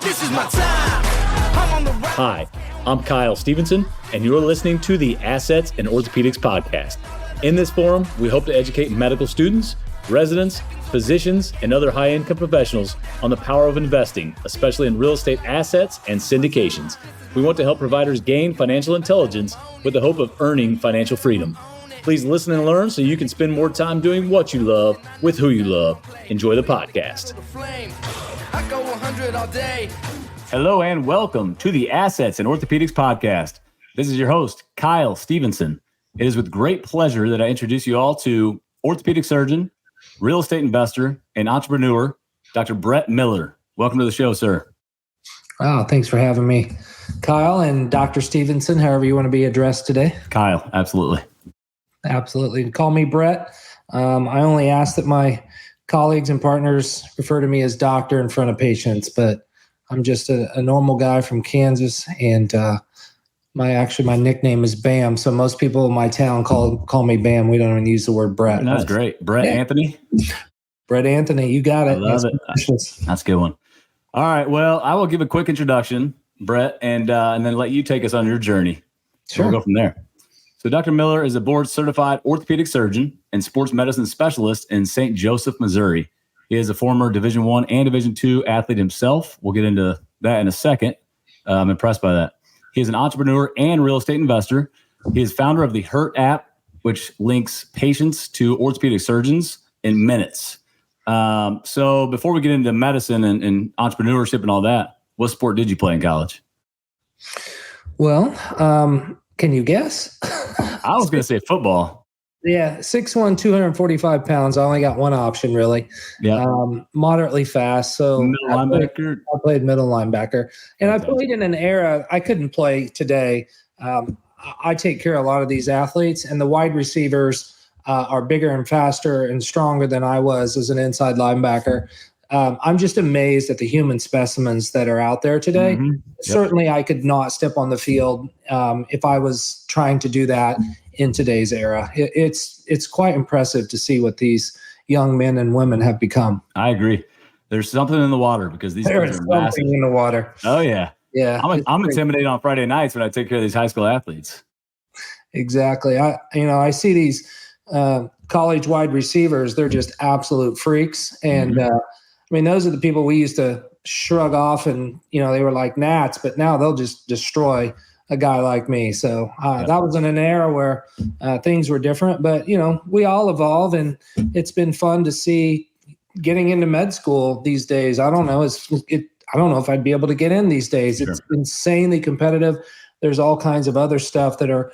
This is my time. I'm on the right. Hi, I'm Kyle Stephenson, and you're listening to the Assets in Orthopedics podcast. In this forum, we hope to educate medical students, residents, physicians, and other high-income professionals on the power of investing, especially in real estate assets and syndications. We want to help providers gain financial intelligence with the hope of earning financial freedom. Please listen and learn so you can spend more time doing what you love with who you love. Enjoy the podcast. I go 100 all day. Hello and welcome to the Assets in Orthopedics podcast. This is your host, Kyle Stephenson. It is with great pleasure that I introduce you all to orthopedic surgeon, real estate investor, and entrepreneur, Dr. Brett Miller. Welcome to the show, sir. Oh, thanks for having me, Kyle and Dr. Stephenson, however you want to be addressed today. Kyle, absolutely. Absolutely. Call me Brett. I only ask that my colleagues and partners refer to me as doctor in front of patients, but I'm just a normal guy from Kansas, and my nickname is Bam. So most people in my town call me Bam. We don't even use the word Brett. That's great. Brett Anthony? Brett Anthony, you got it. I love it. That's a good one. All right. Well, I will give a quick introduction, Brett, and then let you take us on your journey. Sure. We'll go from there. So Dr. Miller is a board-certified orthopedic surgeon and sports medicine specialist in St. Joseph, Missouri. He is a former Division I and Division II athlete himself. We'll get into that in a second. I'm impressed by that. He is an entrepreneur and real estate investor. He is founder of the HURT app, which links patients to orthopedic surgeons in minutes. So before we get into medicine and entrepreneurship and all that, what sport did you play in college? Well, can you guess? I was going to say football. Yeah, 6'1", 245 pounds. I only got one option, really. Yeah. Moderately fast. So linebacker. I played middle linebacker. And I played in an era I couldn't play today. I take care of a lot of these athletes, and the wide receivers are bigger and faster and stronger than I was as an inside linebacker. I'm just amazed at the human specimens that are out there today. Mm-hmm. Yep. Certainly, I could not step on the field if I was trying to do that in today's era. It's quite impressive to see what these young men and women have become. I agree. There's something in the water because these There is guys are massive. something in the water. Oh, yeah. Yeah. I'm intimidated on Friday nights when I take care of these high school athletes. Exactly. I see these college wide receivers. They're just absolute freaks. And those are the people we used to shrug off, and they were like gnats, but now they'll just destroy a guy like me. So that was in an era where things were different, but we all evolve, and it's been fun to see getting into med school these days. I don't know. I don't know if I'd be able to get in these days. Sure. It's insanely competitive. There's all kinds of other stuff that are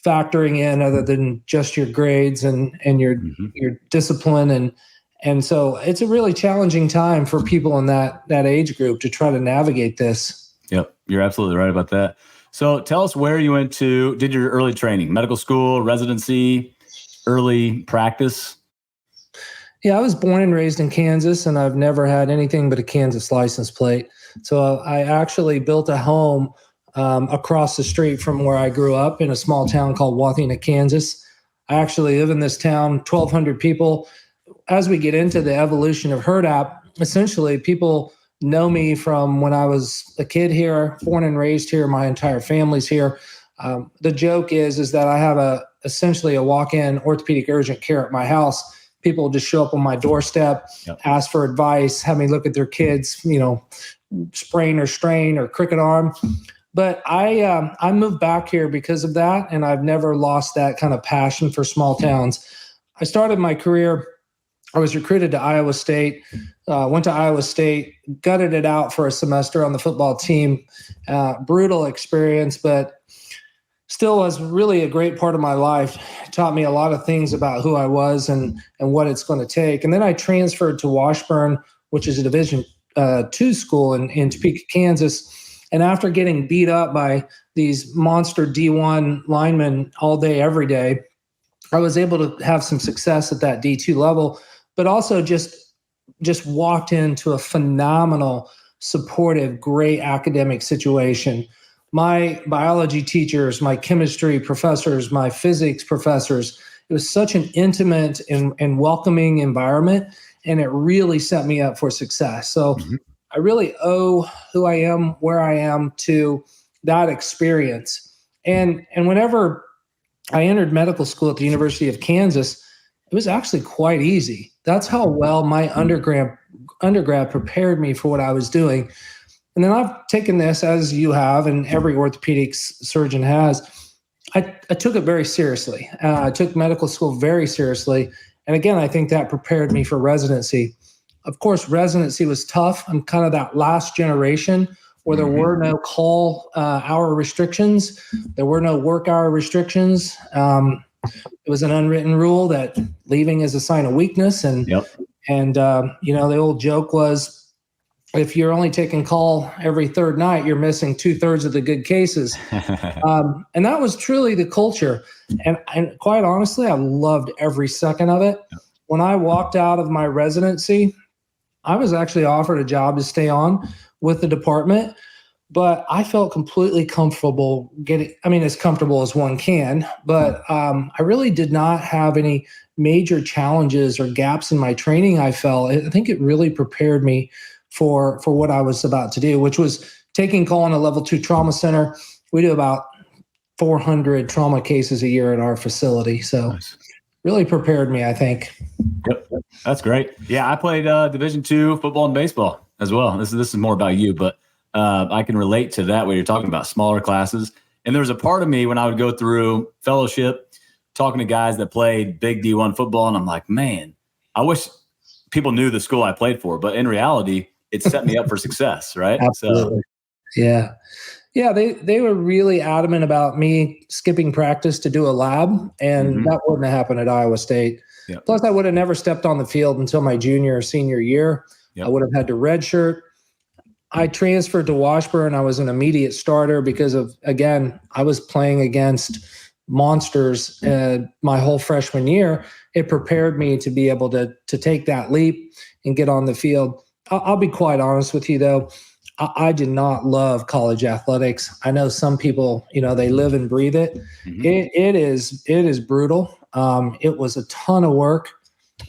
factoring in other than just your grades and your discipline. And so it's a really challenging time for people in that age group to try to navigate this. Yep. You're absolutely right about that. So tell us where you did your early training, medical school, residency, early practice. Yeah, I was born and raised in Kansas, and I've never had anything but a Kansas license plate. So I actually built a home across the street from where I grew up in a small town called Wathena, Kansas. I actually live in this town, 1,200 people. As we get into the evolution of HURT app, essentially people know me from when I was a kid here, born and raised here. My entire family's here. The joke is that I have essentially a walk-in orthopedic urgent care at my house. People just show up on my doorstep, ask for advice, have me look at their kids, sprain or strain or cricket arm. But I moved back here because of that, and I've never lost that kind of passion for small towns. I started my career, I was recruited to Iowa State, went to Iowa State, gutted it out for a semester on the football team. Brutal experience, but still was really a great part of my life. It taught me a lot of things about who I was and what it's going to take. And then I transferred to Washburn, which is a Division II school in Topeka, Kansas. And after getting beat up by these monster D1 linemen all day, every day, I was able to have some success at that D2 level, but also just walked into a phenomenal, supportive, great academic situation. My biology teachers, my chemistry professors, my physics professors, it was such an intimate and welcoming environment, and it really set me up for success. So I really owe who I am, where I am, to that experience. And whenever I entered medical school at the University of Kansas, it was actually quite easy. That's how well my undergrad prepared me for what I was doing. And then I've taken this, as you have, and every orthopedic surgeon has. I took it very seriously. I took medical school very seriously. And again, I think that prepared me for residency. Of course, residency was tough. I'm kind of that last generation where there were no call hour restrictions. There were no work hour restrictions. It was an unwritten rule that leaving is a sign of weakness. And the old joke was, if you're only taking call every third night, you're missing 2/3 of the good cases. And that was truly the culture. And quite honestly, I loved every second of it. When I walked out of my residency, I was actually offered a job to stay on with the department, but I felt completely comfortable as comfortable as one can, but I really did not have any major challenges or gaps in my training. I think it really prepared me for what I was about to do, which was taking call in a level 2 trauma center. We do about 400 trauma cases a year at our facility. So nice. Really prepared me, I think. Yep. That's great. Yeah. I played Division II football and baseball as well. This is more about you, but I can relate to that when you're talking about smaller classes. And there was a part of me when I would go through fellowship, talking to guys that played big D1 football. And I'm like, man, I wish people knew the school I played for, but in reality, it set me up for success, right? Absolutely. So, yeah. They were really adamant about me skipping practice to do a lab, and that wouldn't have happened at Iowa State. Yep. Plus, I would have never stepped on the field until my junior or senior year. Yep. I would have had to redshirt. I transferred to Washburn. I was an immediate starter because I was playing against monsters my whole freshman year. It prepared me to be able to take that leap and get on the field. I'll be quite honest with you, though. I did not love college athletics. I know some people, they live and breathe it. It is brutal. It was a ton of work.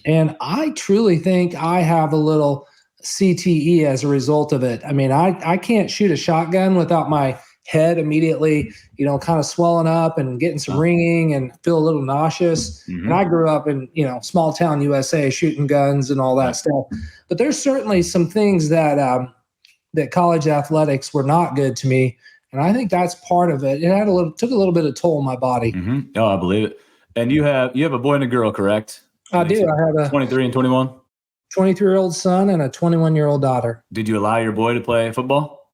And I truly think I have a little CTE as a result of it. I mean, I can't shoot a shotgun without my head immediately, kind of swelling up and getting some ringing and feel a little nauseous. And I grew up in, small town USA, shooting guns and all that stuff. But there's certainly some things that college athletics were not good to me. And I think that's part of it. It took a little bit of toll on my body. Oh, I believe it. And you have a boy and a girl, correct? I do. I have a 23 and 21. 23-year-old son and a 21-year-old daughter. Did you allow your boy to play football?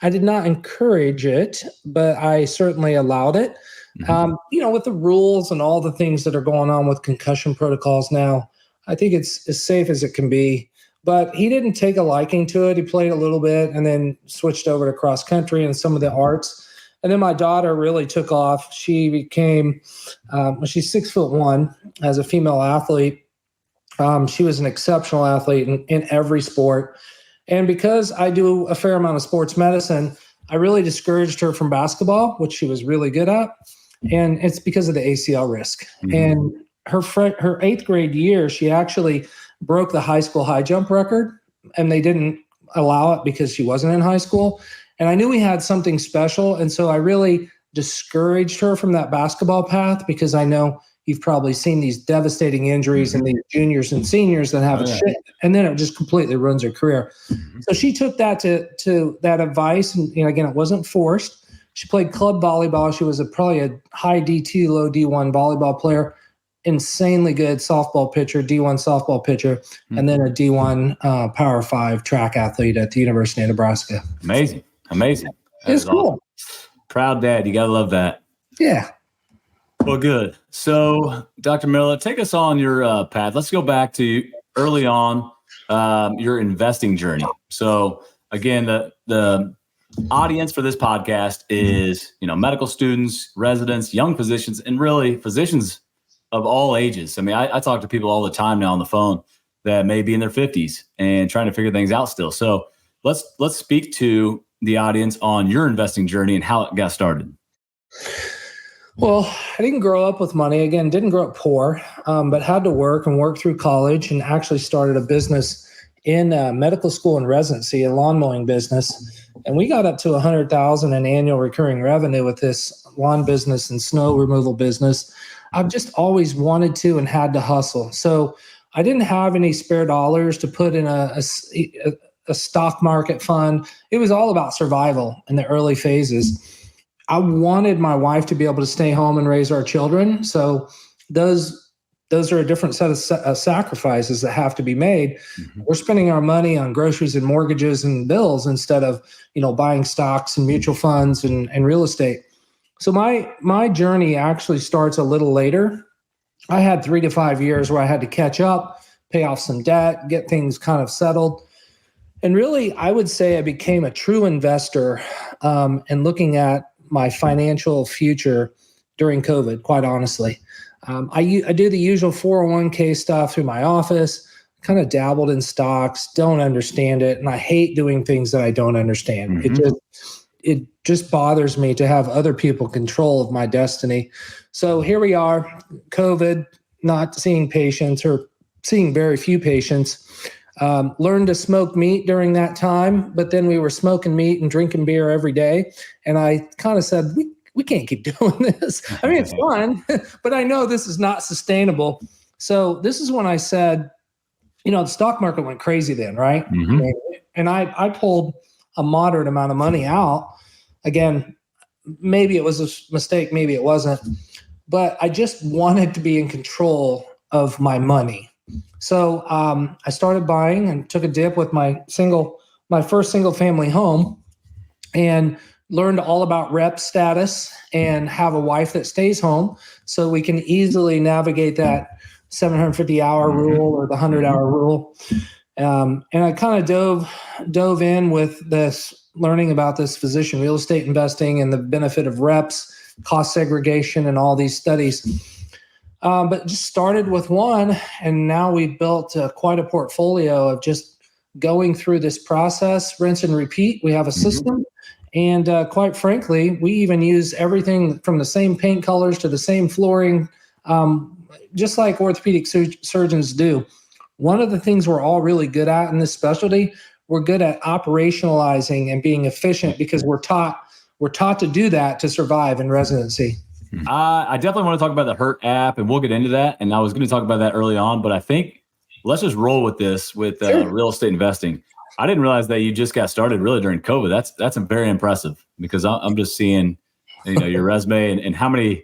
I did not encourage it, but I certainly allowed it. With the rules and all the things that are going on with concussion protocols now, I think it's as safe as it can be. But he didn't take a liking to it. He played a little bit and then switched over to cross country and some of the arts. And then my daughter really took off. She became, she's 6'1" as a female athlete. She was an exceptional athlete in every sport. And because I do a fair amount of sports medicine, I really discouraged her from basketball, which she was really good at. And it's because of the ACL risk. And her 8th grade year, she actually broke the high school high jump record, and they didn't allow it because she wasn't in high school. And I knew we had something special. And so I really discouraged her from that basketball path, because I know you've probably seen these devastating injuries in these juniors and seniors that have and then it just completely ruins their career. So she took that to that advice. And again, it wasn't forced. She played club volleyball. She was probably a high D2, low D1 volleyball player, insanely good softball pitcher, D1 softball pitcher, and then a D1 Power 5 track athlete at the University of Nebraska. Amazing. It's cool. Awesome. Proud dad. You got to love that. Yeah. Well, good. So, Dr. Miller, take us on your path. Let's go back to early on your investing journey. So, again, the audience for this podcast is, medical students, residents, young physicians, and really physicians of all ages. I mean, I talk to people all the time now on the phone that may be in their 50s and trying to figure things out still. So let's speak to the audience on your investing journey and how it got started. Well, I didn't grow up with money. Again, didn't grow up poor, but had to work through college, and actually started a business in medical school and residency, a lawn mowing business. And we got up to 100,000 in annual recurring revenue with this lawn business and snow removal business. I've just always wanted to and had to hustle. So I didn't have any spare dollars to put in a stock market fund. It was all about survival in the early phases. I wanted my wife to be able to stay home and raise our children. So those are a different set of sacrifices that have to be made. Mm-hmm. We're spending our money on groceries and mortgages and bills instead of, buying stocks and mutual funds and real estate. So my journey actually starts a little later. I had 3 to 5 years where I had to catch up, pay off some debt, get things kind of settled. And really, I would say I became a true investor in looking at my financial future during COVID, quite honestly. I do the usual 401k stuff through my office, kind of dabbled in stocks, don't understand it. And I hate doing things that I don't understand. Mm-hmm. It just bothers me to have other people control of my destiny. So here we are, COVID, not seeing patients or seeing very few patients. Learned to smoke meat during that time, but then we were smoking meat and drinking beer every day. And I kind of said, we can't keep doing this. I mean, it's fun, but I know this is not sustainable. So this is when I said, the stock market went crazy then, right? Mm-hmm. And I pulled a moderate amount of money out. Again, maybe it was a mistake, maybe it wasn't, but I just wanted to be in control of my money. So I started buying and took a dip with my first single family home and learned all about rep status and have a wife that stays home so we can easily navigate that 750-hour rule or the 100-hour rule. And I kind of dove in with this, learning about this physician real estate investing and the benefit of reps, cost segregation, and all these studies. But just started with one, and now we've built quite a portfolio of just going through this process, rinse and repeat. We have a system, and quite frankly, we even use everything from the same paint colors to the same flooring, just like orthopedic surgeons do. One of the things we're all really good at in this specialty, we're good at operationalizing and being efficient because we're taught to do that to survive in residency. I definitely want to talk about the Hurt app, and we'll get into that. And I was going to talk about that early on, but I think let's just roll with this with real estate investing. I didn't realize that you just got started really during COVID. That's very impressive because I'm just seeing, your resume and how many.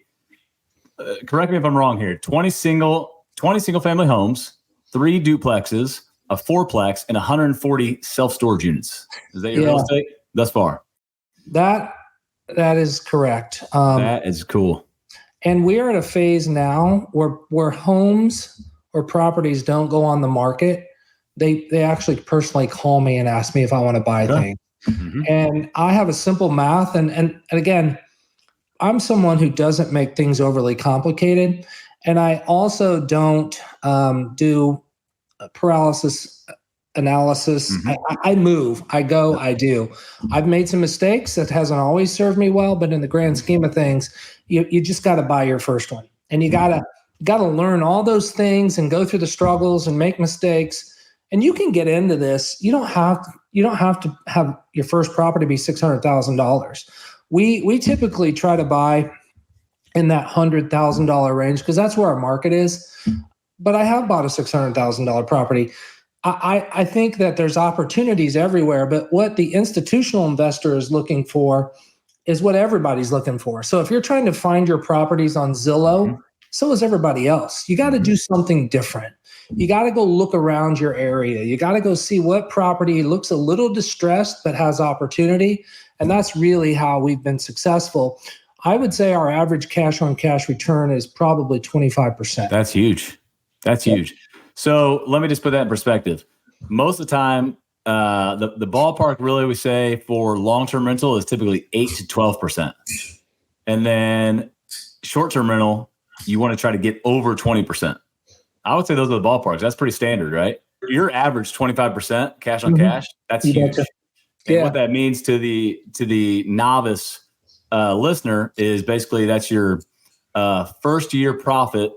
Correct me if I'm wrong here. 20 single family homes, 3 duplexes, a 4-plex, and 140 self-storage units. Is that your real estate thus far? That is correct. That is cool. And we're at a phase now where homes or properties don't go on the market. They actually personally call me and ask me if I want to buy things. Mm-hmm. And I have a simple math. And again, I'm someone who doesn't make things overly complicated. And I also don't do paralysis analysis. Mm-hmm. I move, I go, I do. I've made some mistakes that hasn't always served me well, but in the grand scheme of things, you just got to buy your first one, and you got to learn all those things and go through the struggles and make mistakes. And you can get into this. You don't have to have your first property be $600,000. We typically try to buy in that $100,000 range because that's where our market is. But I have bought a $600,000 property. I think that there's opportunities everywhere, but what the institutional investor is looking for is what everybody's looking for. So if you're trying to find your properties on Zillow, so is everybody else. You got to do something different. You got to go look around your area. You got to go see what property looks a little distressed but has opportunity. And that's really how we've been successful. I would say our average cash on cash return is probably 25%. That's huge. That's huge. So let me just put that in perspective. Most of the time, the ballpark really we say for long-term rental is typically 8 to 12%. And then short-term rental, you want to try to get over 20%. I would say those are the ballparks. That's pretty standard, right? Your average 25% cash on cash, that's huge. And what that means to the novice listener is basically that's your first year profit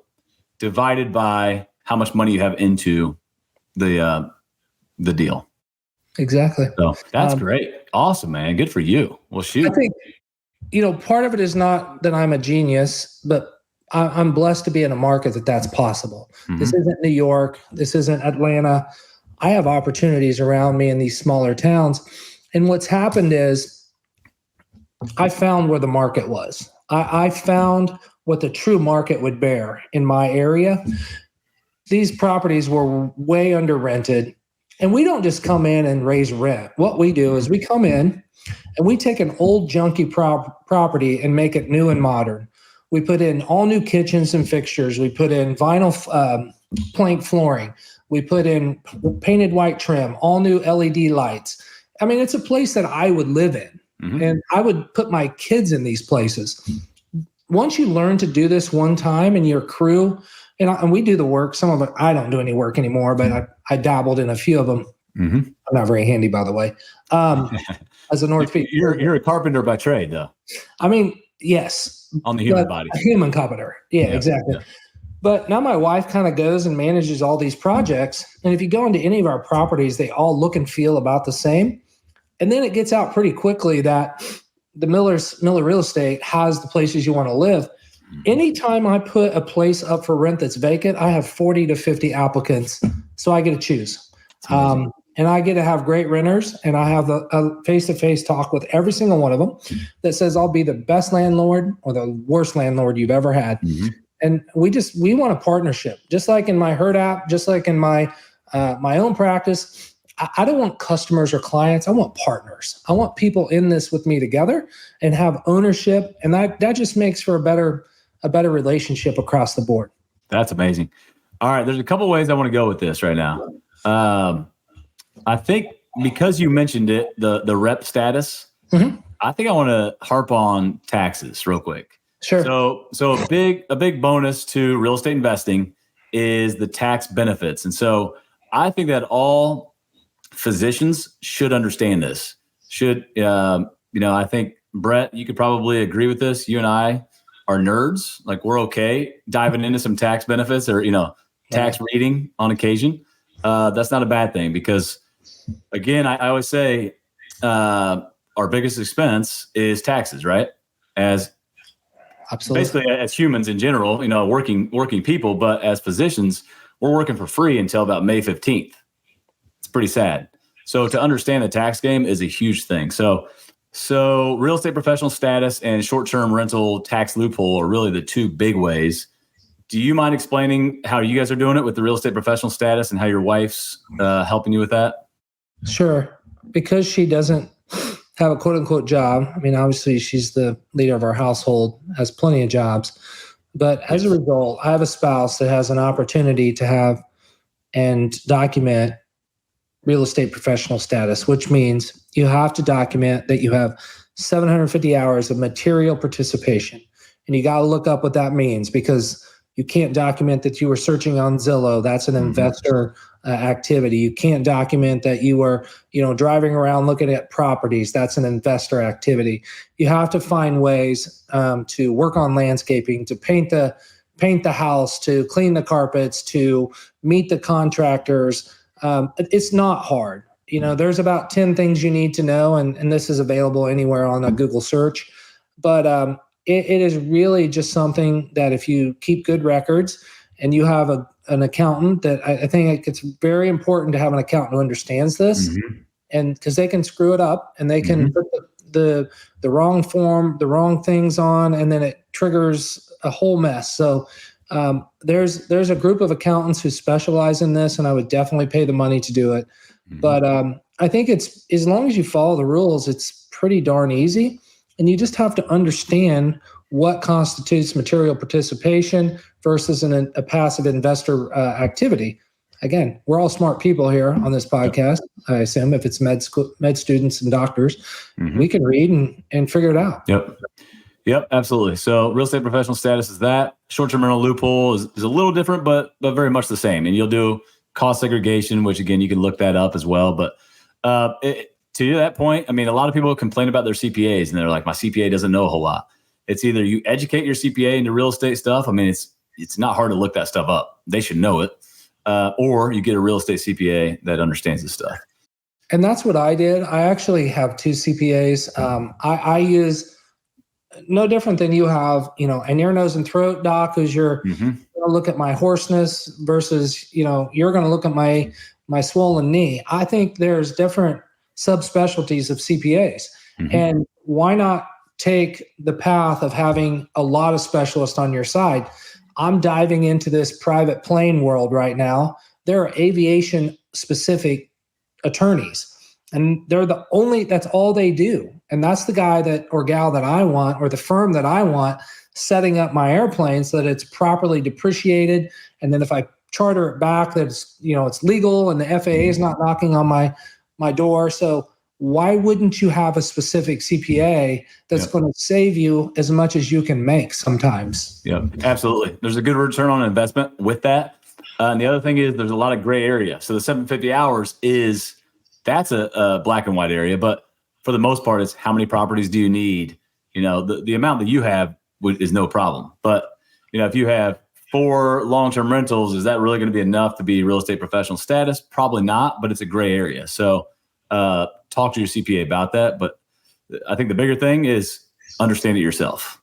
divided by how much money you have into the the deal. Exactly. So that's great. Awesome, man. Good for you. Well, shoot. I think, part of it is not that I'm a genius, but I'm blessed to be in a market that's possible. Mm-hmm. This isn't New York. This isn't Atlanta. I have opportunities around me in these smaller towns. And what's happened is I found where the market was. I found what the true market would bear in my area. These properties were way under rented. And we don't just come in and raise rent. What we do is we come in and we take an old junky property and make it new and modern. We put in all new kitchens and fixtures. We put in vinyl plank flooring. We put in painted white trim, all new LED lights. I mean, it's a place that I would live in. Mm-hmm. And I would put my kids in these places. Once you learn to do this one time and your crew, and we do the work. Some of it, I don't do any work anymore, but I dabbled in a few of them. Mm-hmm. I'm not very handy, by the way. As an orthopedic, you're a carpenter by trade, though. I mean, yes, on the human body, a human carpenter. Yeah, exactly. Yeah. But now my wife kind of goes and manages all these projects. And if you go into any of our properties, they all look and feel about the same. And then it gets out pretty quickly that the Miller Real Estate has the places you want to live. Anytime I put a place up for rent that's vacant, I have 40 to 50 applicants. So I get to choose. And I get to have great renters, and I have a face-to-face talk with every single one of them that says I'll be the best landlord or the worst landlord you've ever had. Mm-hmm. And we want a partnership, just like in my Herd app, just like in my own practice. I don't want customers or clients. I want partners. I want people in this with me together and have ownership. And that just makes for a better relationship across the board. That's amazing. All right. There's a couple ways I want to go with this right now. I think because you mentioned it, the rep status, mm-hmm. I think I want to harp on taxes real quick. Sure. So a big bonus to real estate investing is the tax benefits. And so I think that all physicians should understand this. I think, Brett, you could probably agree with this. You and I are nerds. Like, we're okay diving into some tax benefits or, tax reading on occasion. That's not a bad thing because, again, I always say our biggest expense is taxes, right? Absolutely. Basically, as humans in general, working people, but as physicians, we're working for free until about May 15th. It's pretty sad. So to understand the tax game is a huge thing. So real estate professional status and short-term rental tax loophole are really the two big ways. Do you mind explaining how you guys are doing it with the real estate professional status and how your wife's helping you with that? Sure. Because she doesn't have a quote unquote job. I mean, obviously she's the leader of our household, has plenty of jobs. But as a result, I have a spouse that has an opportunity to have and document real estate professional status, which means you have to document that you have 750 hours of material participation. And you got to look up what that means because you can't document that you were searching on Zillow. That's an investor activity. You can't document that you were, driving around looking at properties. That's an investor activity. You have to find ways to work on landscaping, to paint the house, to clean the carpets, to meet the contractors. It's not hard. There's about 10 things you need to know, and this is available anywhere on a Google search. But it is really just something that if you keep good records and you have an accountant, that I think it's very important to have an accountant who understands this, and because they can screw it up and they can put the wrong form, the wrong things on, and then it triggers a whole mess. So there's a group of accountants who specialize in this, and I would definitely pay the money to do it. But I think it's, as long as you follow the rules, it's pretty darn easy. And you just have to understand what constitutes material participation versus a passive investor activity. Again, we're all smart people here on this podcast. I assume if it's med students and doctors, we can read and figure it out. Yep, absolutely. So real estate professional status is that. Short-term rental loophole is a little different, but very much the same. And you'll do cost segregation, which again, you can look that up as well. But to that point, I mean, a lot of people complain about their CPAs and they're like, my CPA doesn't know a whole lot. It's either you educate your CPA into real estate stuff. I mean, it's not hard to look that stuff up. They should know it. or you get a real estate CPA that understands this stuff. And that's what I did. I actually have 2 CPAs. I use no different than you have, an ear, nose, and throat doc who's going to look at my hoarseness versus, you're going to look at my swollen knee. I think there's different subspecialties of CPAs. And why not take the path of having a lot of specialists on your side? I'm diving into this private plane world right now. There are aviation specific attorneys, and that's all they do. And that's the guy or gal that I want, or the firm that I want, setting up my airplane so that it's properly depreciated. And then if I charter it back, that it's legal and the FAA is not knocking on my door. So why wouldn't you have a specific CPA that's going to save you as much as you can make sometimes? Yeah, absolutely. There's a good return on investment with that. And the other thing is there's a lot of gray area. So the 750 hours that's a black and white area, but for the most part, it's how many properties do you need? The amount that you have is no problem. But, if you have 4 long-term rentals, is that really going to be enough to be real estate professional status? Probably not, but it's a gray area. So talk to your CPA about that. But I think the bigger thing is understand it yourself.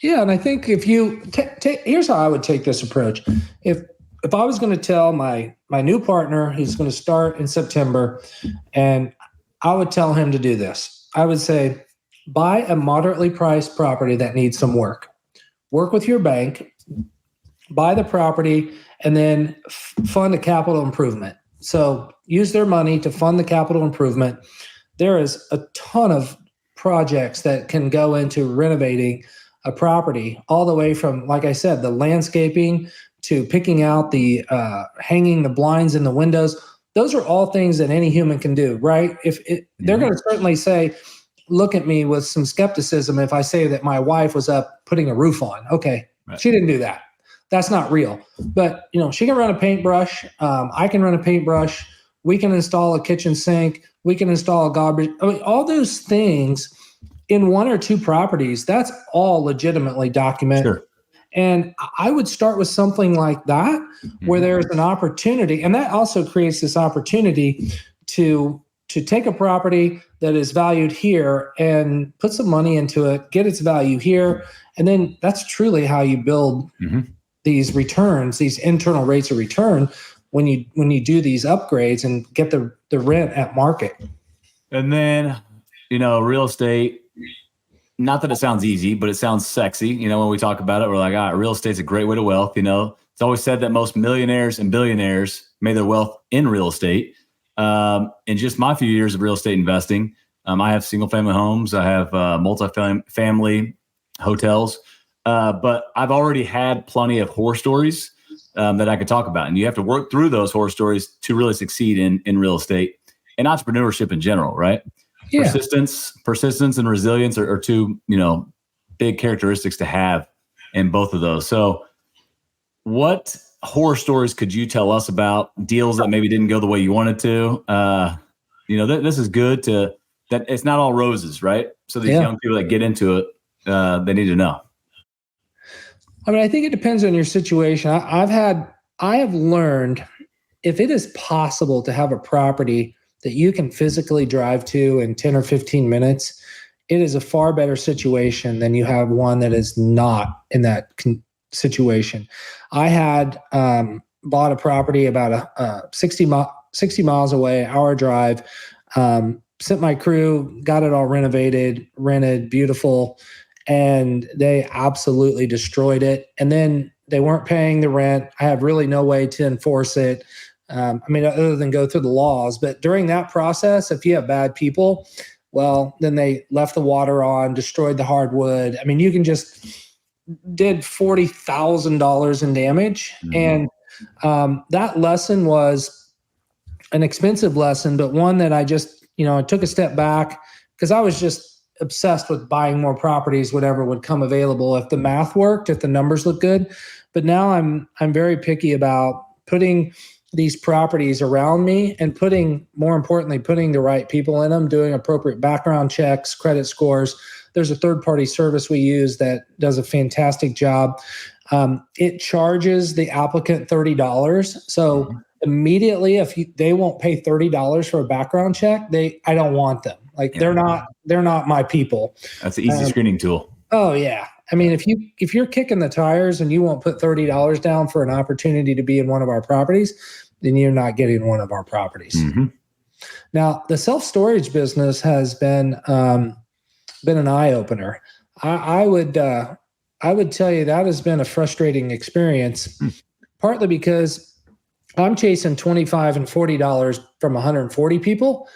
Yeah. And I think if you here's how I would take this approach. If I was going to tell my new partner, he's going to start in September, and I would tell him to do this. I would say, buy a moderately priced property that needs some work. Work with your bank, buy the property, and then fund a capital improvement. So use their money to fund the capital improvement. There is a ton of projects that can go into renovating a property, all the way from, like I said, the landscaping to picking out the hanging the blinds in the windows. Those are all things that any human can do, right? They're going to certainly look at me with some skepticism if I say that my wife was up putting a roof on. Okay, right. She didn't do that. That's not real. But, she can run a paintbrush. I can run a paintbrush. We can install a kitchen sink. We can install a garbage. All those things in 1 or 2 properties, that's all legitimately documented. Sure. And I would start with something like that, where there's an opportunity. And that also creates this opportunity to take a property that is valued here and put some money into it, get its value here. And then that's truly how you build these returns, these internal rates of return, when you do these upgrades and get the rent at market. And then, real estate, not that it sounds easy, but it sounds sexy. When we talk about it, we're like, real estate's a great way to wealth. It's always said that most millionaires and billionaires made their wealth in real estate. In just my few years of real estate investing, I have single family homes. I have multi-family hotels. But I've already had plenty of horror stories that I could talk about. And you have to work through those horror stories to really succeed in real estate and entrepreneurship in general, right? Yeah. Persistence and resilience are 2, big characteristics to have in both of those. So what horror stories could you tell us about deals that maybe didn't go the way you wanted to? This is good that it's not all roses, right? So these young people that get into it, they need to know. I think it depends on your situation. I have learned, if it is possible to have a property that you can physically drive to in 10 or 15 minutes, it is a far better situation than you have one that is not in that situation. I had bought a property about 60 miles away, hour drive, sent my crew, got it all renovated, rented, beautiful, and they absolutely destroyed it. And then they weren't paying the rent. I have really no way to enforce it. Other than go through the laws. But during that process, if you have bad people, well, then they left the water on, destroyed the hardwood. You can just did $40,000 in damage. And that lesson was an expensive lesson, but one that I just, I took a step back because I was just obsessed with buying more properties, whatever would come available. If the math worked, if the numbers look good. But now I'm very picky about putting these properties around me and more importantly, putting the right people in them, doing appropriate background checks, credit scores. There's a third-party service we use that does a fantastic job. It charges the applicant $30. So immediately, if they won't pay $30 for a background check, I don't want them. Like they're not my people. That's an easy screening tool. Oh yeah. I mean, if you're kicking the tires and you won't put $30 down for an opportunity to be in one of our properties, then you're not getting one of our properties. Mm-hmm. Now, the self-storage business has been an eye-opener. I would tell you that has been a frustrating experience, partly because I'm chasing $25 and $40 from 140 people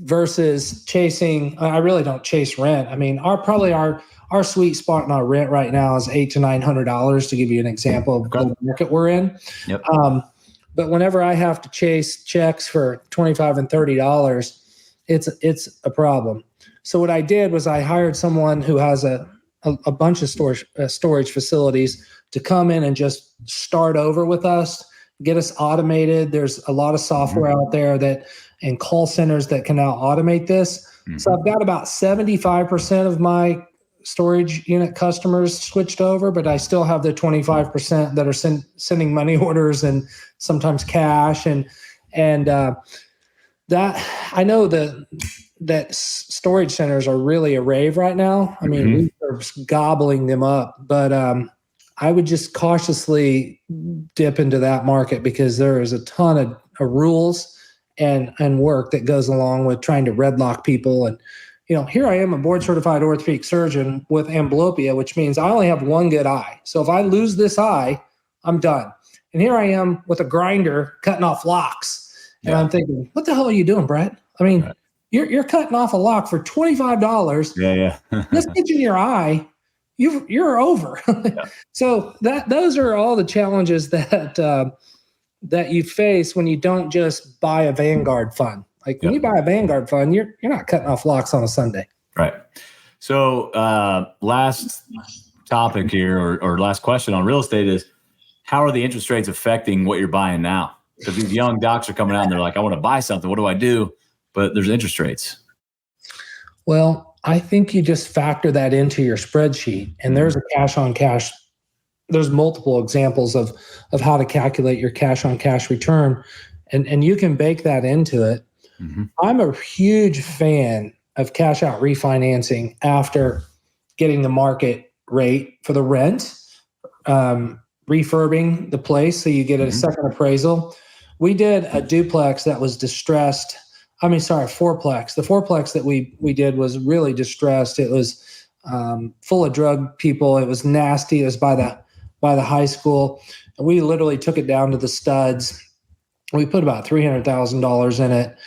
versus chasing. I really don't chase rent. I mean, our sweet spot in our rent right now is $800 to $900, to give you an example of the market we're in. Yep. But whenever I have to chase checks for $25 and $30, it's a problem. So what I did was I hired someone who has a bunch of storage facilities to come in and just start over with us, get us automated. There's a lot of software out there and call centers that can now automate this. So I've got about 75% of my storage unit customers switched over, but I still have the 25% that are sending money orders and sometimes cash. And that I know that storage centers are really a rave right now. I mean, we're gobbling them up, but I would just cautiously dip into that market because there is a ton of rules and work that goes along with trying to redlock people. And here I am, a board certified orthopedic surgeon with amblyopia, which means I only have one good eye. So if I lose this eye, I'm done. And here I am with a grinder cutting off locks. And I'm thinking, what the hell are you doing, Brett? I mean, you're cutting off a lock for $25. Yeah. This gets in your eye, you're over. So those are all the challenges that you face when you don't just buy a Vanguard fund. Like when you buy a Vanguard fund, you're not cutting off locks on a Sunday. Right. So last topic here or last question on real estate is, how are the interest rates affecting what you're buying now? Because these young docs are coming out and they're like, I want to buy something. What do I do? But there's interest rates. Well, I think you just factor that into your spreadsheet, and there's a cash on cash. There's multiple examples of how to calculate your cash on cash return, and you can bake that into it. I'm a huge fan of cash out refinancing after getting the market rate for the rent, refurbing the place so you get a second appraisal. We did a duplex that was distressed. Fourplex. The fourplex that we did was really distressed. It was full of drug people. It was nasty. It was by the high school. And we literally took it down to the studs. We put about $300,000 in it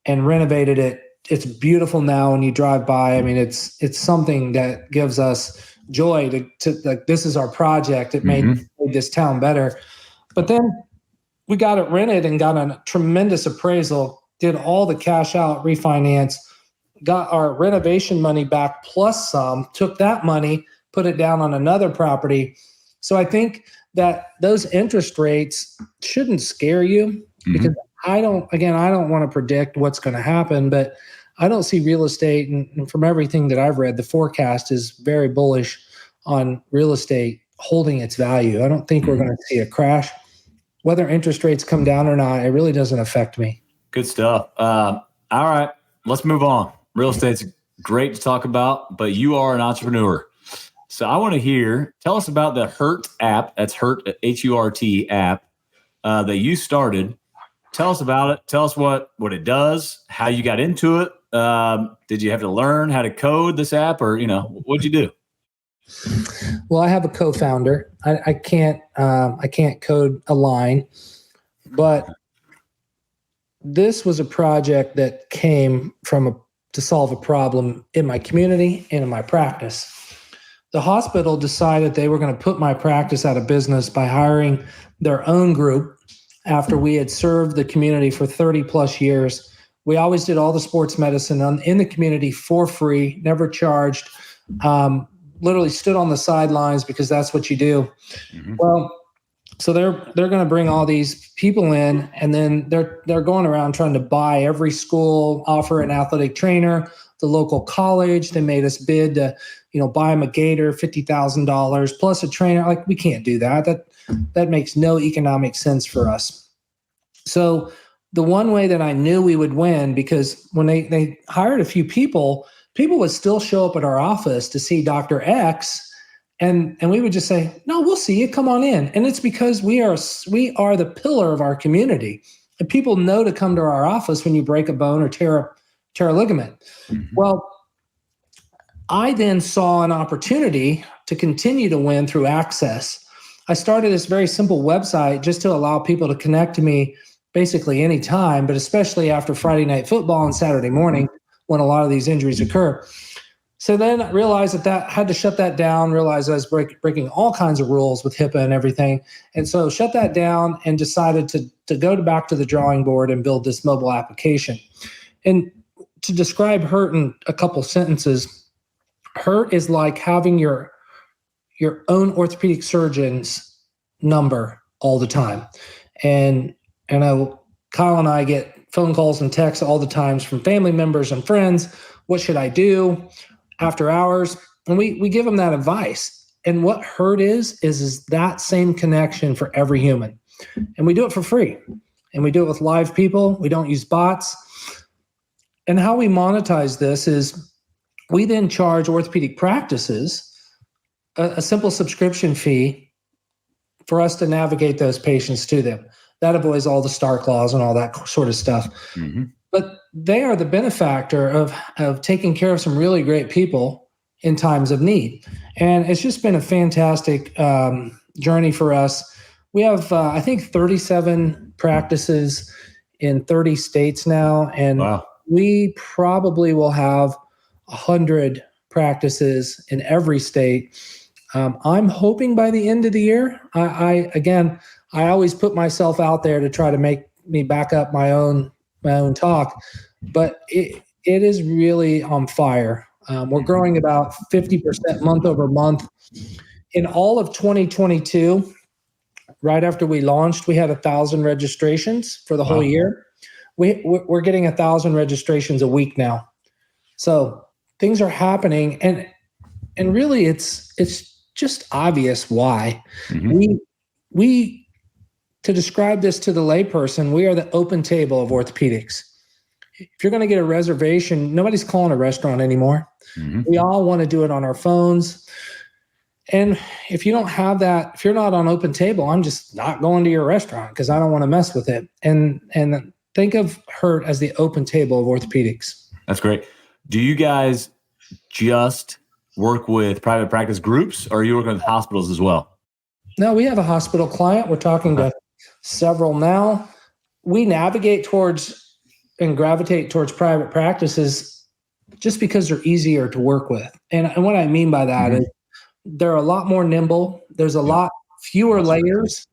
and renovated it. It's beautiful now when you drive by. I mean, it's something that gives us joy to like, this is our project. It made this town better. But then we got it rented and got a tremendous appraisal, did all the cash out refinance, got our renovation money back plus some, took that money, put it down on another property. So I think that those interest rates shouldn't scare you because I don't want to predict what's going to happen, but I don't see real estate. And from everything that I've read, the forecast is very bullish on real estate holding its value. I don't think we're going to see a crash. Whether interest rates come down or not, it really doesn't affect me. Good stuff. All right, let's move on. Real estate's great to talk about, but you are an entrepreneur. So I want to tell us about the HURT app. That's HURT, H-U-R-T app that you started. Tell us about it. Tell us what it does, how you got into it. Did you have to learn how to code this app or, what'd you do? Well, I have a co-founder. I can't code a line, but this was a project that came to solve a problem in my community and in my practice. The hospital decided they were going to put my practice out of business by hiring their own group after we had served the community for 30 plus years. We always did all the sports medicine in the community for free, never charged, literally stood on the sidelines because that's what you do. Well, so they're going to bring all these people in, and then they're going around trying to buy every school, offer an athletic trainer, the local college. They made us bid to, buy them a gator, $50,000 plus a trainer. Like, we can't do that. That makes no economic sense for us. So the one way that I knew we would win, because when they hired a few people would still show up at our office to see Dr. X, and we would just say, no, we'll see you, come on in. And it's because we are the pillar of our community. And people know to come to our office when you break a bone or tear a ligament. Mm-hmm. Well, I then saw an opportunity to continue to win through access. I started this very simple website just to allow people to connect to me basically anytime, but especially after Friday night football and Saturday morning when a lot of these injuries occur. So then I realized that had to shut that down, realized I was breaking all kinds of rules with HIPAA and everything. And so shut that down and decided to go back to the drawing board and build this mobile application. And to describe HURT in a couple sentences, HURT is like having your own orthopedic surgeon's number all the time. And Kyle and I get phone calls and texts all the times from family members and friends. What should I do after hours? And we give them that advice. And what HURT is that same connection for every human. And we do it for free. And we do it with live people. We don't use bots. And how we monetize this is we then charge orthopedic practices a simple subscription fee for us to navigate those patients to them. That avoids all the star clause and all that sort of stuff. Mm-hmm. But they are the benefactor of taking care of some really great people in times of need. And it's just been a fantastic journey for us. We have, I think, 37 practices in 30 states now. And wow. We probably will have 100 practices in every state. I'm hoping by the end of the year. I always put myself out there to try to make me back up my own talk, but it is really on fire. We're growing about 50% month over month. In all of 2022, right after we launched, we had 1,000 registrations for the whole year. We're getting 1,000 registrations a week now. So things are happening, and really it's just obvious why. Mm-hmm. We to describe this to the layperson, we are the open table of orthopedics. If you're going to get a reservation, nobody's calling a restaurant anymore. Mm-hmm. We all want to do it on our phones. And if you don't have that, if you're not on open table, I'm just not going to your restaurant because I don't want to mess with it. And think of HURT as the open table of orthopedics. That's great. Do you guys just work with private practice groups, or are you working with hospitals as well? No, we have a hospital client. We're talking to several now. We navigate towards and gravitate towards private practices just because they're easier to work with. And what I mean by that is they're a lot more nimble. There's a lot fewer layers.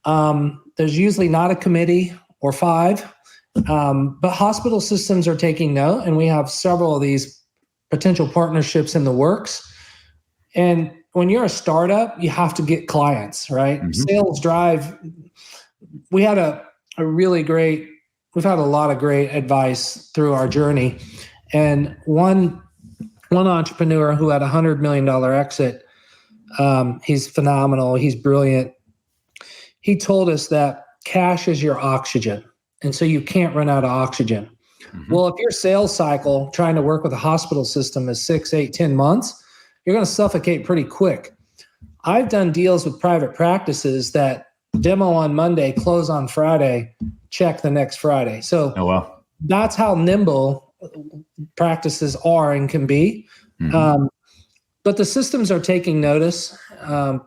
There's usually not a committee or 5. But hospital systems are taking note, and we have several of these potential partnerships in the works. And when you're a startup, you have to get clients, right? Mm-hmm. Sales drive. We had we've had a lot of great advice through our journey. And one entrepreneur who had $100 million exit, he's phenomenal. He's brilliant. He told us that cash is your oxygen. And so you can't run out of oxygen. Mm-hmm. Well, if your sales cycle trying to work with a hospital system is 6, 8, 10 months, you're going to suffocate pretty quick. I've done deals with private practices that demo on Monday, close on Friday, check the next Friday. So that's how nimble practices are and can be. Mm-hmm. But the systems are taking notice.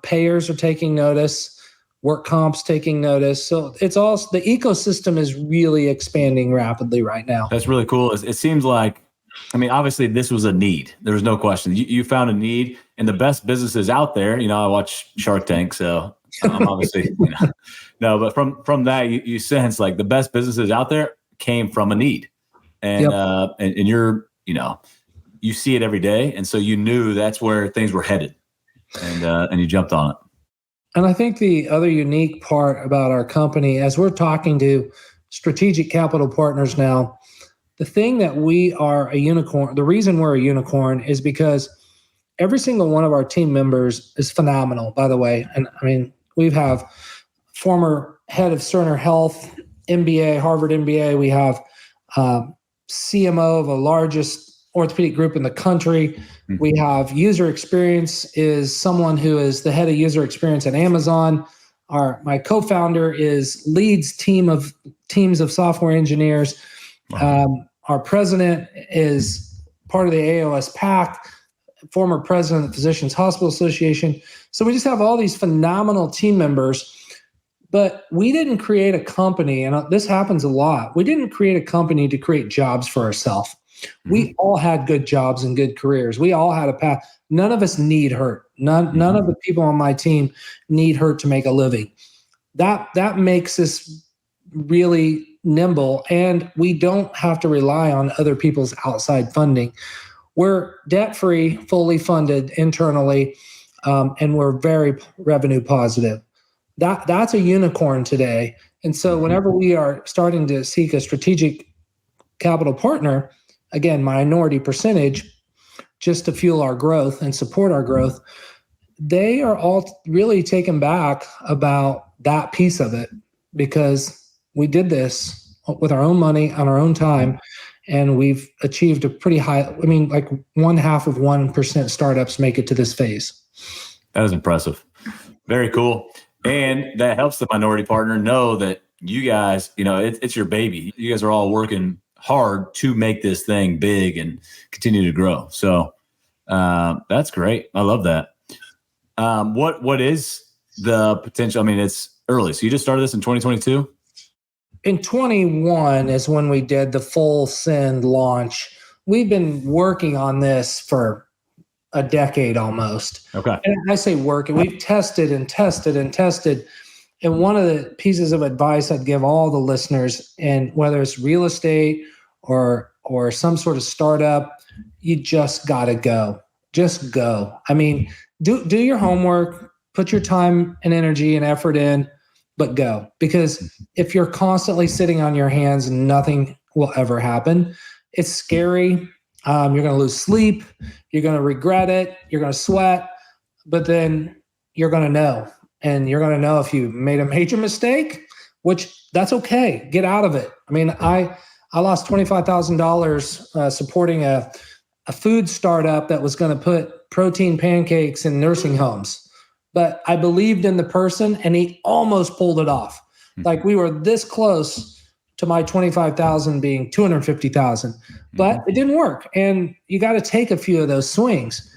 Payers are taking notice. Work comp's taking notice. So it's all, the ecosystem is really expanding rapidly right now. That's really cool. It seems like, I mean, obviously this was a need. There was no question. You found a need, and the best businesses out there, I watch Shark Tank, so I'm obviously, no, but from that, you sense like the best businesses out there came from a need, and and you're, you see it every day. And so you knew that's where things were headed, and you jumped on it. And I think the other unique part about our company, as we're talking to strategic capital partners now, the thing that we are a unicorn, the reason we're a unicorn is because every single one of our team members is phenomenal, by the way. And I mean, we have former head of Cerner Health, MBA, Harvard MBA. We have CMO of the largest orthopedic group in the country. We have user experience is someone who is the head of user experience at Amazon. My co-founder leads teams of software engineers. Wow. Our president is part of the AOS PAC, former president of the Physicians Hospital Association. So we just have all these phenomenal team members. But we didn't create a company, and this happens a lot. We didn't create a company to create jobs for ourselves. We all had good jobs and good careers. We all had a path. None of us need hurt. None of the people on my team need hurt to make a living. That makes us really nimble, and we don't have to rely on other people's outside funding. We're debt-free, fully funded internally, and we're very revenue positive. That's a unicorn today. And so whenever we are starting to seek a strategic capital partner, again, minority percentage, just to fuel our growth and support our growth, they are all really taken back about that piece of it, because we did this with our own money on our own time, and we've achieved a pretty high, I mean, like 0.5% startups make it to this phase. That is impressive. Very cool. And that helps the minority partner know that you guys, it's your baby. You guys are all working hard to make this thing big and continue to grow. So that's great. I love that. What is the potential? I mean, it's early. So you just started this in 2022? In 21 is when we did the full send launch. We've been working on this for a decade almost. Okay. And I say working. We've tested and tested and tested. And one of the pieces of advice I'd give all the listeners, and whether it's real estate or some sort of startup, you just got to go. Just go. I mean, do your homework, put your time and energy and effort in, but go. Because if you're constantly sitting on your hands, nothing will ever happen. It's scary. You're going to lose sleep. You're going to regret it. You're going to sweat, but then you're going to know. And you're going to know if you made a major mistake, which that's okay. Get out of it. I mean, I lost $25,000 supporting a food startup that was going to put protein pancakes in nursing homes. But I believed in the person, and he almost pulled it off. Like, we were this close to my 25,000 being 250,000, but it didn't work. And you got to take a few of those swings.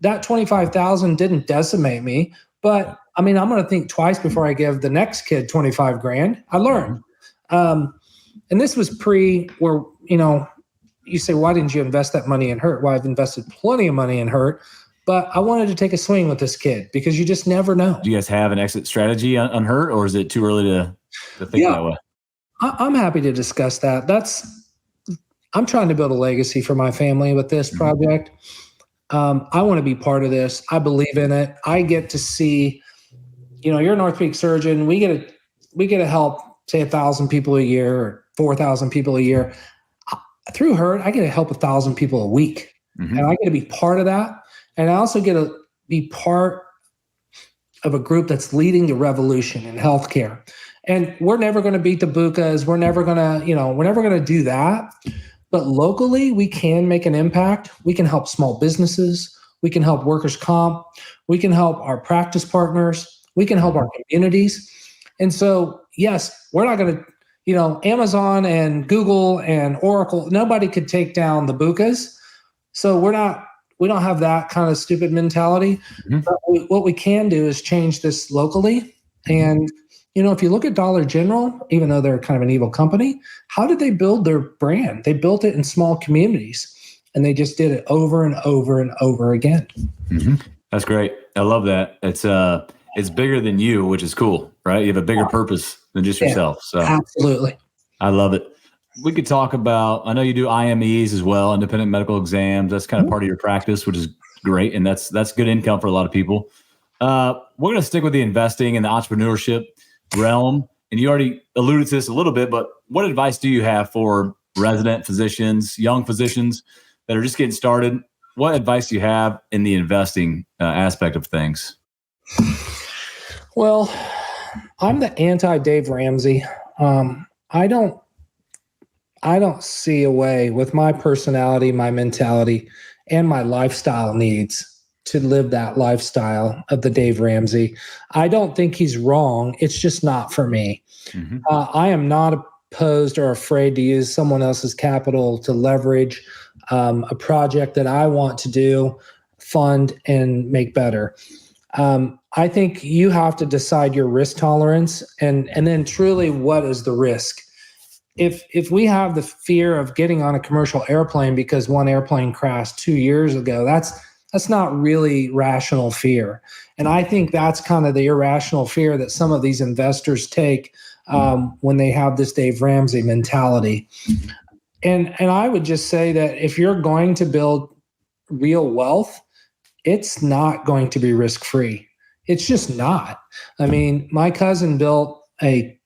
That 25,000 didn't decimate me, but I mean, I'm going to think twice before I give the next kid 25 grand. I learned. And this was where, you say, why didn't you invest that money in hurt? Well, I've invested plenty of money in hurt, but I wanted to take a swing with this kid because you just never know. Do you guys have an exit strategy on hurt, or is it too early to think that way? I'm happy to discuss that. I'm trying to build a legacy for my family with this project. I want to be part of this. I believe in it. I get to see, you're an orthopedic surgeon. We get to help, say, 1,000 people a year or 4,000 people a year. Through hurt, I get to help 1,000 people a week. And I get to be part of that. And I also get to be part of a group that's leading the revolution in healthcare. And we're never going to beat the bukas. We're never going to do that. But locally, we can make an impact. We can help small businesses. We can help workers' comp. We can help our practice partners. We can help our communities. And so, yes, we're not going to, Amazon and Google and Oracle, nobody could take down the bukas. So we don't have that kind of stupid mentality. But what we can do is change this locally. And if you look at Dollar General, even though they're kind of an evil company, how did they build their brand? They built it in small communities, and they just did it over and over and over again. That's great. I love that. It's bigger than you, which is cool, right? You have a bigger purpose than just yourself. So absolutely. I love it. We could talk about, I know you do IMEs as well, independent medical exams. That's kind of part of your practice, which is great. And that's good income for a lot of people. We're going to stick with the investing and the entrepreneurship realm. And you already alluded to this a little bit, but what advice do you have for resident physicians, young physicians that are just getting started? what advice do you have in the investing aspect of things? Well, I'm the anti Dave Ramsey. I don't see a way with my personality, my mentality, and my lifestyle needs to live that lifestyle of the Dave Ramsey. I don't think he's wrong. It's just not for me. Mm-hmm. I am not opposed or afraid to use someone else's capital to leverage a project that I want to do, fund, and make better. I think you have to decide your risk tolerance and then truly what is the risk. If we have the fear of getting on a commercial airplane because one airplane crashed 2 years ago, that's not really rational fear. And I think that's kind of the irrational fear that some of these investors take when they have this Dave Ramsey mentality. And I would just say that if you're going to build real wealth, it's not going to be risk-free. It's just not. I mean, my cousin built a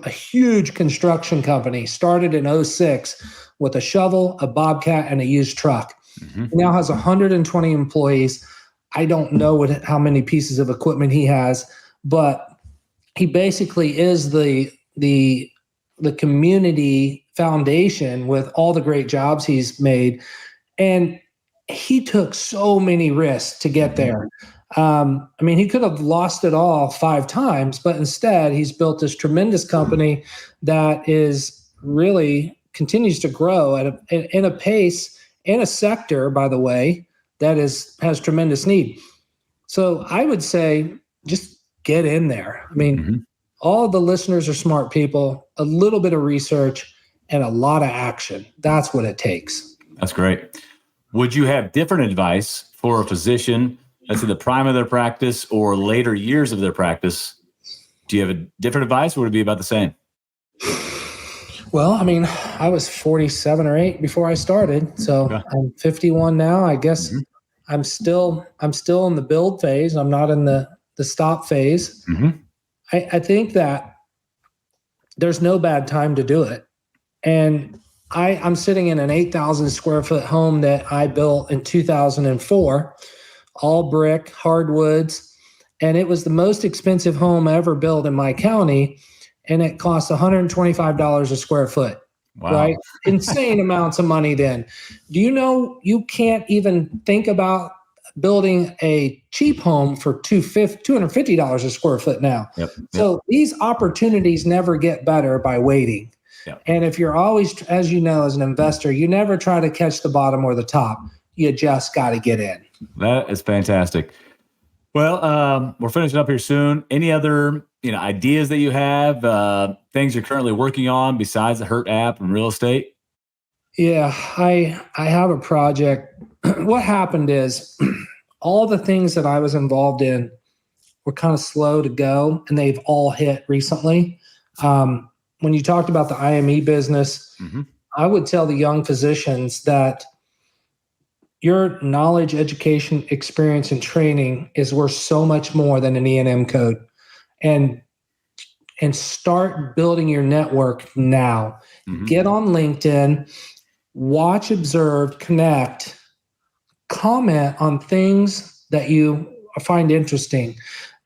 huge construction company, started in 2006 with a shovel, a bobcat, and a used truck. Mm-hmm. He now has 120 employees. I don't know how many pieces of equipment he has, but he basically is the community foundation with all the great jobs he's made. And he took so many risks to get there. I mean, he could have lost it all 5 times, but instead he's built this tremendous company that is really continues to grow in a pace in a sector, by the way, that has tremendous need. So I would say just get in there. I mean, all the listeners are smart people, a little bit of research and a lot of action. That's what it takes. That's great. Would you have different advice for a physician that's in the prime of their practice or later years of their practice? Do you have a different advice, or would it be about the same? Well, I mean, I was 47 or 8 before I started. So okay. I'm 51 now. I guess I'm still in the build phase. I'm not in the stop phase. I think that there's no bad time to do it. And I'm sitting in an 8,000 square foot home that I built in 2004, all brick, hardwoods. And it was the most expensive home ever built in my county. And it cost $125 a square foot, right? Insane amounts of money then. Do you know you can't even think about building a cheap home for $250 a square foot now? Yep. So these opportunities never get better by waiting. Yep. And if you're always, as you know, as an investor, you never try to catch the bottom or the top. You just got to get in. That is fantastic. Well, we're finishing up here soon. Any other ideas that you have, things you're currently working on besides the Hurt app and real estate? Yeah, I have a project. What happened is all the things that I was involved in were kind of slow to go, and they've all hit recently. When you talked about the IME business, I would tell the young physicians that your knowledge, education, experience, and training is worth so much more than an E&M code. And start building your network now. Get on LinkedIn, watch, observe, connect, comment on things that you find interesting.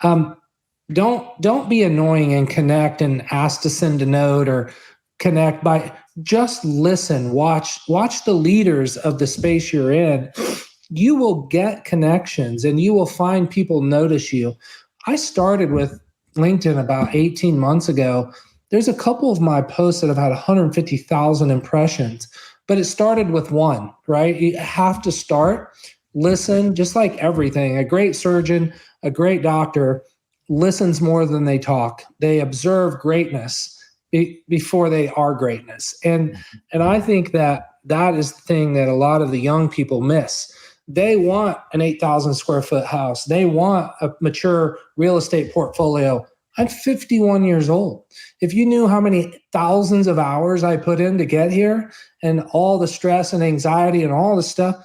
Don't be annoying and connect and ask to send a note or connect by just listen, watch the leaders of the space you're in. You will get connections and you will find people notice you. I started with LinkedIn about 18 months ago. There's a couple of my posts that have had 150,000 impressions, but it started with one, right? You have to start, listen, just like everything. A great surgeon, a great doctor listens more than they talk. They observe greatness before they are greatness. And I think that is the thing that a lot of the young people miss. They want an 8,000 square foot house. They want a mature real estate portfolio. I'm 51 years old. If you knew how many thousands of hours I put in to get here and all the stress and anxiety and all the stuff,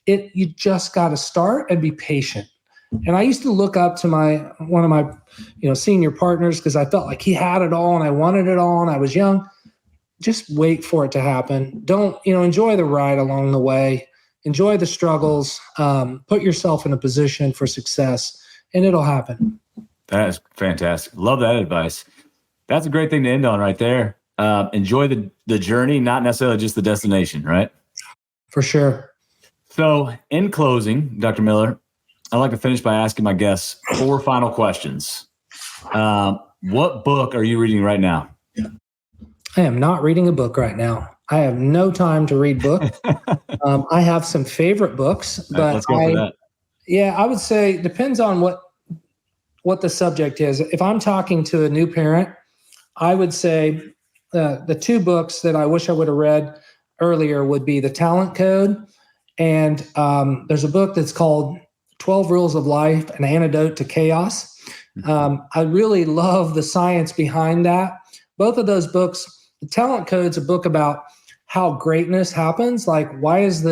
you just got to start and be patient. And I used to look up to one of my senior partners because I felt like he had it all and I wanted it all and I was young. Just wait for it to happen. Don't, enjoy the ride along the way. enjoy the struggles, put yourself in a position for success, and it'll happen. That is fantastic. Love that advice. That's a great thing to end on right there. Enjoy the journey, not necessarily just the destination, right? For sure. So in closing, Dr. Miller, I'd like to finish by asking my guests 4 final questions. What book are you reading right now? I am not reading a book right now. I have no time to read books. I have some favorite books, but let's go for that. Yeah, I would say depends on what the subject is. If I'm talking to a new parent, I would say the 2 books that I wish I would have read earlier would be The Talent Code, and there's a book that's called 12 Rules of Life, An Antidote to Chaos. I really love the science behind that. Both of those books, The Talent Code's a book about how greatness happens. Like, why is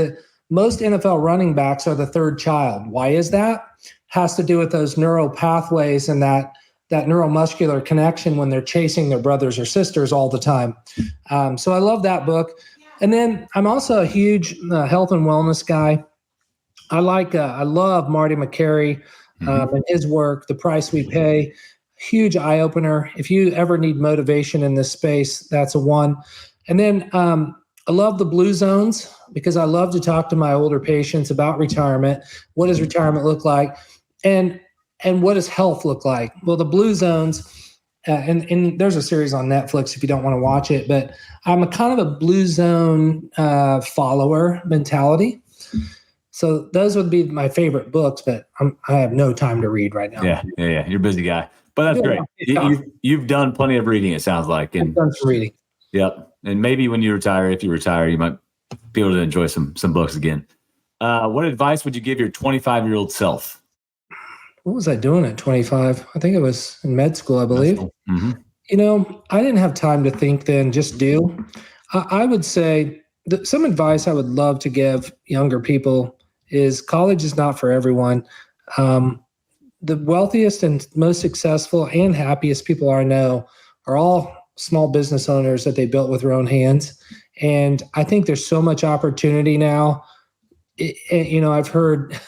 most NFL running backs are the 3rd child? Why is that? Has to do with those neural pathways and that neuromuscular connection when they're chasing their brothers or sisters all the time. So I love that book. And then I'm also a huge health and wellness guy. I love Marty McCary and his work, The Price We Pay. Huge eye opener. If you ever need motivation in this space, that's a one. And then I love the Blue Zones because I love to talk to my older patients about retirement. What does retirement look like? And what does health look like? Well, the Blue Zones, and there's a series on Netflix if you don't want to watch it, but I'm a kind of a Blue Zone follower mentality. So those would be my favorite books, but I have no time to read right now. Yeah. You're a busy guy, but that's great. You've done plenty of reading, it sounds like. And I've done some reading. Yep. And maybe when you retire, if you retire, you might be able to enjoy some books again. What advice would you give your 25-year-old self? What was I doing at 25? I think it was in med school, I believe. Mm-hmm. I didn't have time to think then, just do. I would say some advice I would love to give younger people is college is not for everyone. The wealthiest and most successful and happiest people I know are all small business owners that they built with their own hands. And I think there's so much opportunity now. I've heard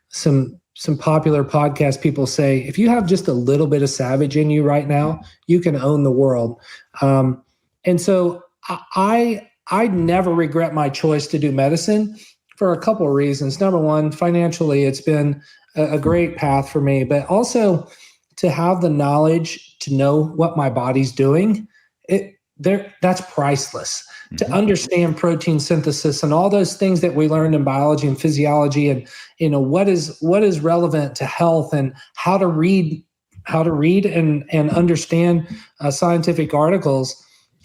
some popular podcast people say, if you have just a little bit of savage in you right now, you can own the world. And so I never regret my choice to do medicine for a couple of reasons. Number one, financially, it's been a great path for me, but also to have the knowledge to know what my body's doing, that's priceless. Mm-hmm. To understand protein synthesis and all those things that we learned in biology and physiology, and what is relevant to health, and how to read and understand scientific articles.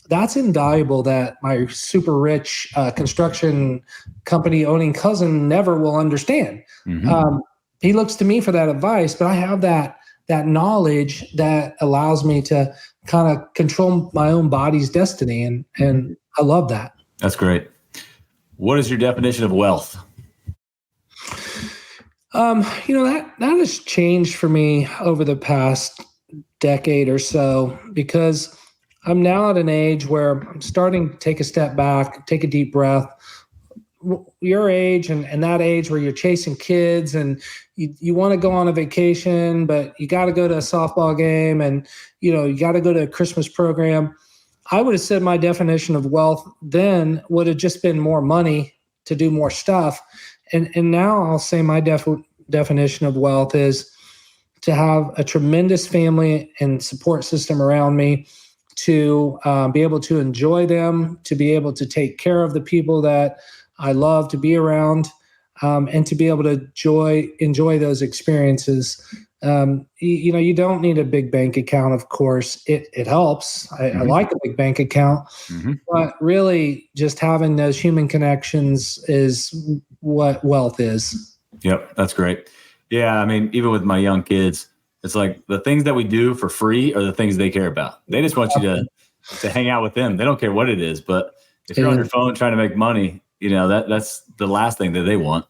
That's invaluable that my super rich construction company owning cousin never will understand. Mm-hmm. He looks to me for that advice, but I have that knowledge that allows me to kind of control my own body's destiny. And I love that. That's great. What is your definition of wealth? That has changed for me over the past decade or so, because I'm now at an age where I'm starting to take a step back, take a deep breath. Your age and that age where you're chasing kids and you want to go on a vacation, but you got to go to a softball game and, you got to go to a Christmas program. I would have said my definition of wealth then would have just been more money to do more stuff. And now I'll say my definition of wealth is to have a tremendous family and support system around me, to be able to enjoy them, to be able to take care of the people that I love to be around, and to be able to enjoy those experiences. You don't need a big bank account, of course. It helps. I like a big bank account, but really just having those human connections is what wealth is. Yep, that's great. Yeah, I mean, even with my young kids, it's like the things that we do for free are the things they care about. They just want you to hang out with them. They don't care what it is, but if you're on your phone trying to make money, that's the last thing that they want.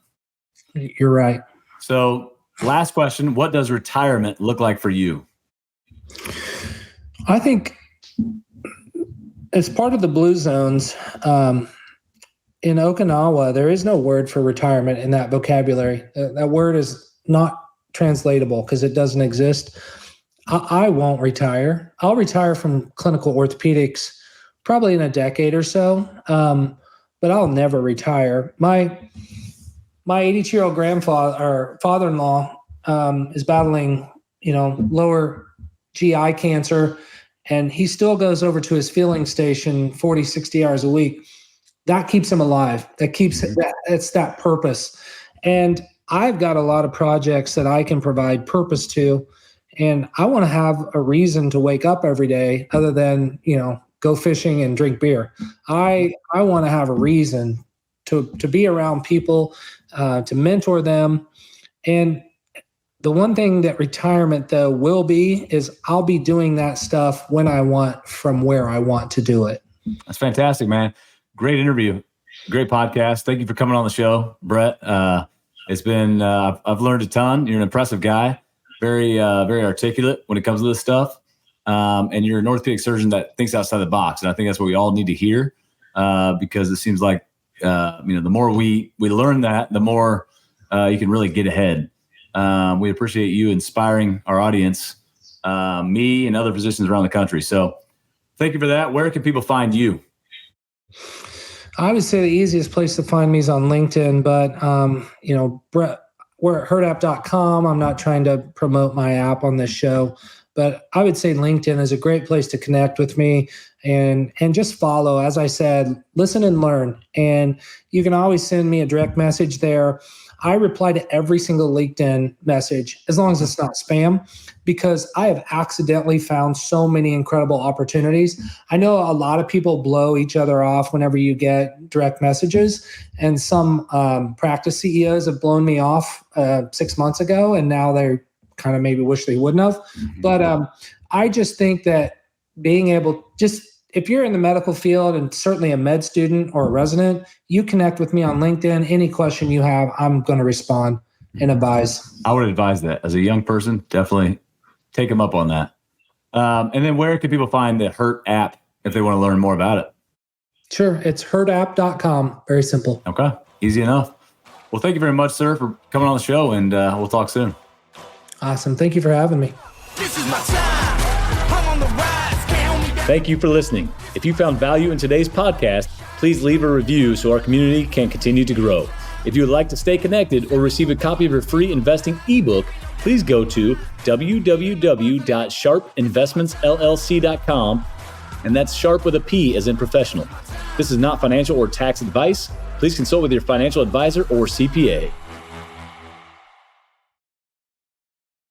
You're right. So last question, what does retirement look like for you? I think as part of the Blue Zones, in Okinawa, there is no word for retirement in that vocabulary. That word is not translatable because it doesn't exist. I won't retire. I'll retire from clinical orthopedics probably in a decade or so, but I'll never retire. My 82-year-old grandfather or father-in-law is battling, lower GI cancer, and he still goes over to his filling station 40, 60 hours a week. That keeps him alive. It's that purpose. And I've got a lot of projects that I can provide purpose to, and I want to have a reason to wake up every day other than, go fishing and drink beer. I want to have a reason to be around people, to mentor them. And the one thing that retirement, though, will be is I'll be doing that stuff when I want from where I want to do it. That's fantastic, man. Great interview. Great podcast. Thank you for coming on the show, Brett. It's been, I've learned a ton. You're an impressive guy, very, very articulate when it comes to this stuff. And you're an orthopedic surgeon that thinks outside the box. And I think that's what we all need to hear, because it seems like, the more we learn that, the more you can really get ahead. We appreciate you inspiring our audience, me and other physicians around the country. So thank you for that. Where can people find you? I would say the easiest place to find me is on LinkedIn, but, Brett, we're at herdapp.com. I'm not trying to promote my app on this show, but I would say LinkedIn is a great place to connect with me and just follow. As I said, listen and learn. And you can always send me a direct message there. I reply to every single LinkedIn message, as long as it's not spam, because I have accidentally found so many incredible opportunities. I know a lot of people blow each other off whenever you get direct messages, and some practice CEOs have blown me off 6 months ago, and now they kind of maybe wish they wouldn't have. But I just think that being able, if you're in the medical field and certainly a med student or a resident, you connect with me on LinkedIn. Any question you have, I'm going to respond and advise. I would advise that as a young person, definitely take them up on that. And then where can people find the Hurt app if they want to learn more about it? Sure. It's herdapp.com. Very simple. Okay. Easy enough. Well, thank you very much, sir, for coming on the show, and we'll talk soon. Awesome. Thank you for having me. This is my time. I'm on the rise. Can't hold me down. Thank you for listening. If you found value in today's podcast, please leave a review so our community can continue to grow. If you would like to stay connected or receive a copy of your free investing ebook, please go to www.sharpinvestmentsllc.com, and that's sharp with a P as in professional. This is not financial or tax advice. Please consult with your financial advisor or CPA.